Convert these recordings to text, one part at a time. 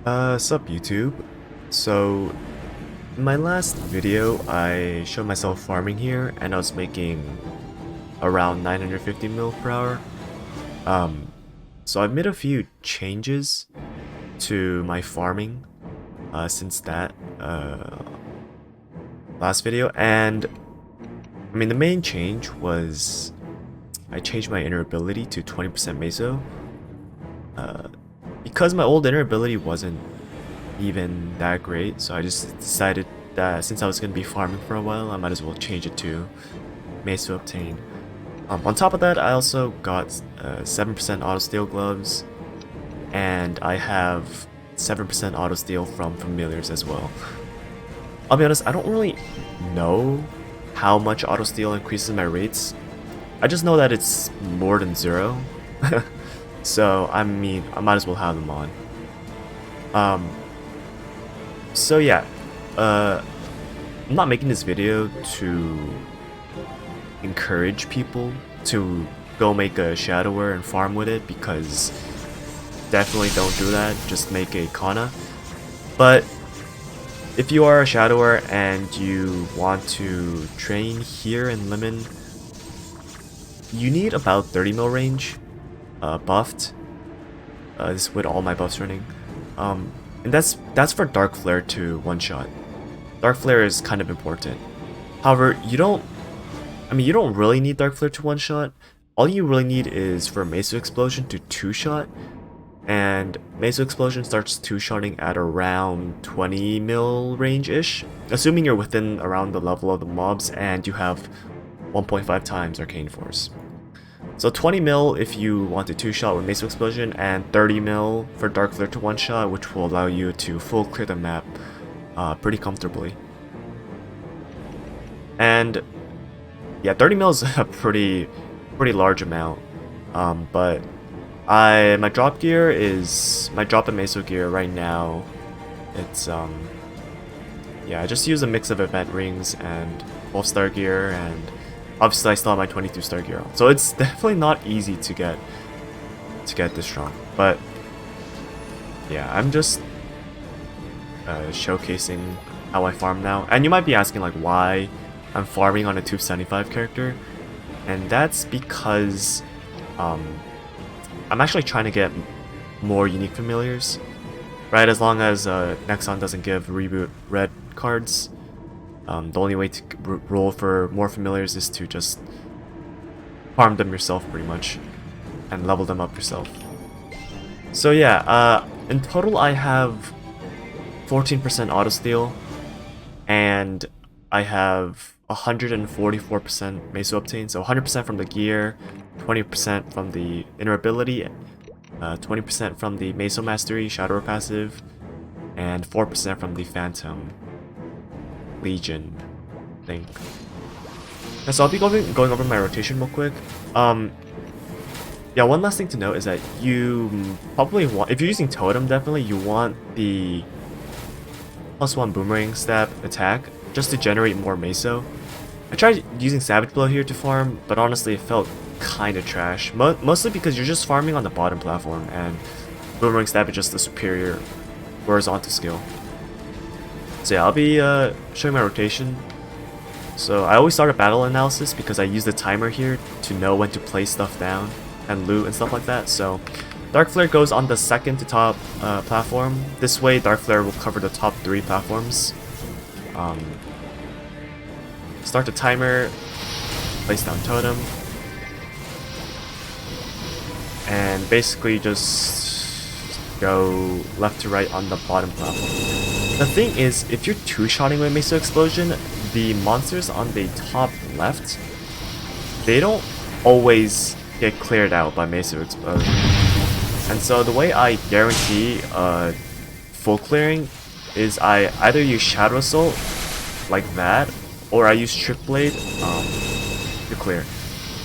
Sup YouTube. So, in my last video, I showed myself farming here, and I was making around 950 mil per hour. Um, so I've made a few changes to my farming since that last video, and I mean the main change was I changed my inner ability to 20% meso. Because my old inner ability wasn't even that great, so I just decided that since I was going to be farming for a while, I might as well change it to Meso Obtain. On top of that, I also got 7% autosteal gloves, and I have 7% autosteal from familiars as well. I'll be honest, I don't really know how much autosteal increases my rates. I just know that it's more than 0. So, I mean, I might as well have them on. So yeah, I'm not making this video to encourage people to go make a Shadower and farm with it, because definitely don't do that, just make a Kana. But if you are a Shadower and you want to train here in Lemon, you need about 30 mil range buffed. This is with all my buffs running. And that's for Dark Flare to one-shot. Dark Flare is kind of important. However, you don't really need Dark Flare to one-shot. All you really need is for Meso Explosion to two-shot. And Meso Explosion starts two-shotting at around 20 mil range-ish, assuming you're within around the level of the mobs and you have 1.5 times Arcane Force. So 20 mil if you want to two-shot with Meso Explosion, and 30 mil for Dark Flare to one-shot, which will allow you to full clear the map pretty comfortably. And yeah, 30 mil is a pretty large amount. But my drop gear is my drop and Meso gear right now. It's yeah, I just use a mix of event rings and 12-star gear, and obviously I still have my 22-star gear on. So it's definitely not easy to get this strong. But yeah, I'm just showcasing how I farm now. And you might be asking like why I'm farming on a 275 character, and that's because I'm actually trying to get more unique familiars, right? As long as Nexon doesn't give Reboot red cards, the only way to roll for more familiars is to just farm them yourself pretty much and level them up yourself. So yeah, in total I have 14% autosteal, and I have 144% Meso Obtain, so 100% from the gear, 20% from the inner ability, 20% from the Meso Mastery Shadower passive, and 4% from the Phantom Legion thing. And so I'll be going over my rotation real quick. Yeah, one last thing to note is that you probably want, if you're using Totem, definitely you want the +1 boomerang stab attack just to generate more Meso. I tried using Savage Blow here to farm, but honestly it felt kinda trash. Mostly because you're just farming on the bottom platform, and boomerang stab is just the superior horizontal skill. So yeah, I'll be showing my rotation. So I always start a battle analysis because I use the timer here to know when to place stuff down and loot and stuff like that. So Dark Flare goes on the second to top platform. This way Dark Flare will cover the top 3 platforms. Start the timer, place down Totem, and basically just go left to right on the bottom platform. The thing is, if you're two-shotting with Meso Explosion, the monsters on the top left, they don't always get cleared out by Meso Explosion. And so the way I guarantee full clearing is I either use Shadow Assault like that, or I use Trick Blade to clear.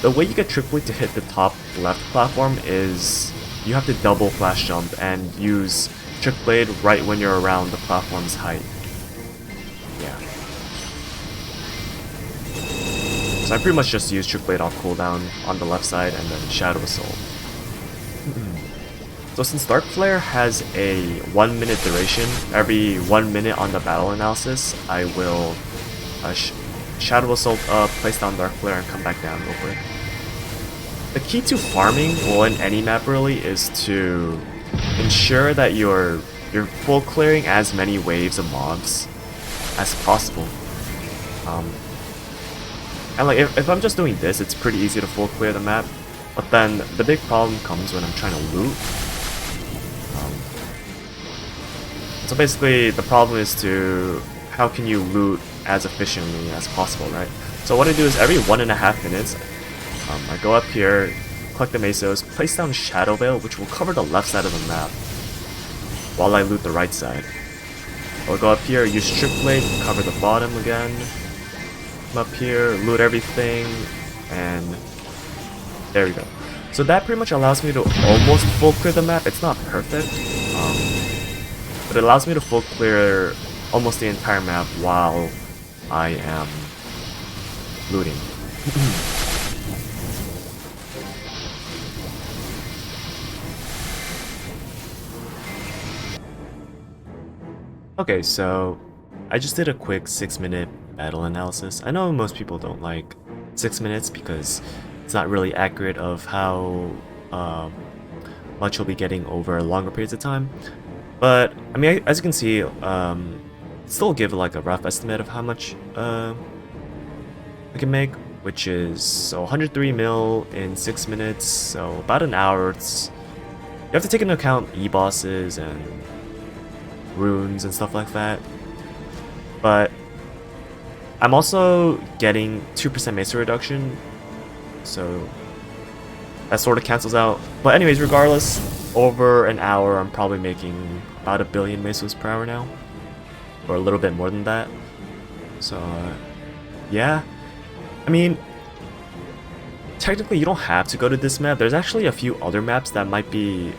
The way you get Trick Blade to hit the top left platform is you have to double flash jump and use Trick Blade right when you're around the platform's height. Yeah. So I pretty much just use Trick Blade off cooldown on the left side and then Shadow Assault. So So since Dark Flare has a 1 minute duration, every 1 minute on the battle analysis, I will Shadow Assault up, place down Dark Flare, and come back down real quick. The key to farming, well, in any map really, is to ensure that you're full clearing as many waves of mobs as possible. And like if I'm just doing this, it's pretty easy to full clear the map. But then the big problem comes when I'm trying to loot. So basically, the problem is to how can you loot as efficiently as possible, right? So what I do is every 1.5 minutes, I go up here, collect the mesos, place down Shadow Veil, which will cover the left side of the map, while I loot the right side. I'll go up here, use Strip Blade, cover the bottom again. Come up here, loot everything, and there we go. So that pretty much allows me to almost full clear the map. It's not perfect, but it allows me to full clear almost the entire map while I am looting. Okay, so I just did a quick 6-minute battle analysis. I know most people don't like 6 minutes because it's not really accurate of how much you'll be getting over longer periods of time. But I mean, as you can see, still give like a rough estimate of how much I can make, which is so 103 mil in 6 minutes, so about an hour. You have to take into account e-bosses and runes and stuff like that. But I'm also getting 2% mesa reduction, so that sort of cancels out. But anyways, regardless, over an hour I'm probably making about 1 billion mesos per hour now, or a little bit more than that. So yeah, I mean, technically you don't have to go to this map. There's actually a few other maps that might be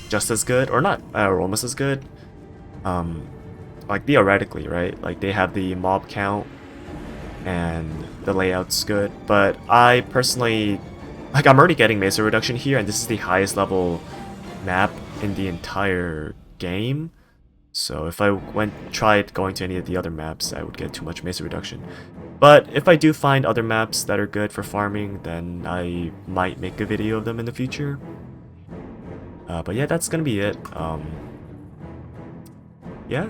just as good, or not, or almost as good. Like theoretically, right? Like they have the mob count and the layout's good, but I personally, like, I'm already getting mesa reduction here, and this is the highest level map in the entire game. So if I tried going to any of the other maps, I would get too much mesa reduction. But if I do find other maps that are good for farming, then I might make a video of them in the future. But yeah, that's gonna be it. Yeah.